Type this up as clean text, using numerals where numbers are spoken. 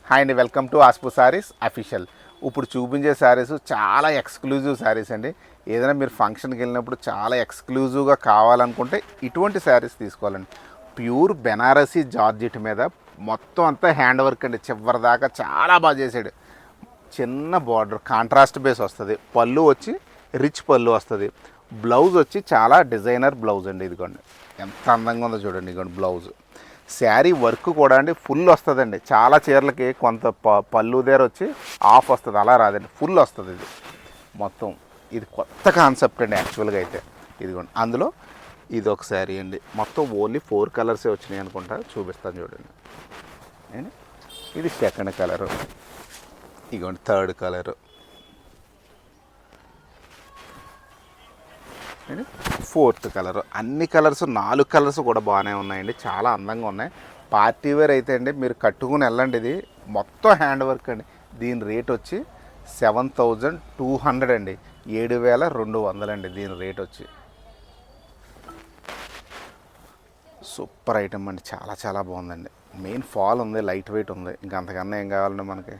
Hi అండి, welcome to ఆస్పు saris official. ఇప్పుడు చూపించే శారీస్ చాలా ఎక్స్క్లూజివ్ శారీస్ అండి. ఏదైనా మీరు ఫంక్షన్కి వెళ్ళినప్పుడు చాలా ఎక్స్క్లూజివ్గా కావాలనుకుంటే ఇటువంటి శారీస్ తీసుకోవాలండి. ప్యూర్ బెనారసీ జార్జెట్ మీద మొత్తం అంతా హ్యాండ్ వర్క్ అండి. చివరి దాకా చాలా బాగా చేసాడు. చిన్న బార్డర్ కాంట్రాస్ట్ బేస్ వస్తుంది. పళ్ళు వచ్చి రిచ్ పళ్ళు వస్తుంది. బ్లౌజ్ వచ్చి చాలా డిజైనర్ బ్లౌజ్ అండి. ఇదిగోండి ఎంత అందంగా ఉందో చూడండి. ఇదిగోండి బ్లౌజ్. శారీ వర్క్ కూడా అండి ఫుల్ వస్తుందండి. చాలా చీరలకి కొంత పళ్ళు దగ్గర వచ్చి ఆఫ్ వస్తుంది, అలా రాదండి, ఫుల్ వస్తుంది ఇది మొత్తం. ఇది కొత్త కాన్సెప్ట్ అండి యాక్చువల్గా అయితే. ఇదిగోండి అందులో ఇది ఒక శారీ అండి. మొత్తం ఓన్లీ 4 కలర్సే వచ్చినాయి అనుకుంటా, చూపిస్తాను చూడండి. అండి ఇది సెకండ్ కలరు, ఇదిగోండి థర్డ్ కలరు, ఫోర్త్ కలర్. అన్ని కలర్స్ 4 కలర్స్ కూడా బాగానే ఉన్నాయండి, చాలా అందంగా ఉన్నాయి. పార్టీ వేర్ అయితే అండి మీరు కట్టుకుని వెళ్ళండి. ఇది మొత్తం హ్యాండ్ వర్క్ అండి. దీని రేట్ వచ్చి 7200 అండి, 7200 అండి దీని రేట్ వచ్చి. సూపర్ ఐటమ్ అండి, చాలా చాలా బాగుందండి. మెయిన్ ఫాల్ ఉంది, లైట్ వెయిట్ ఉంది, ఇంకా అంతకన్నా ఏం కావాలండి మనకి.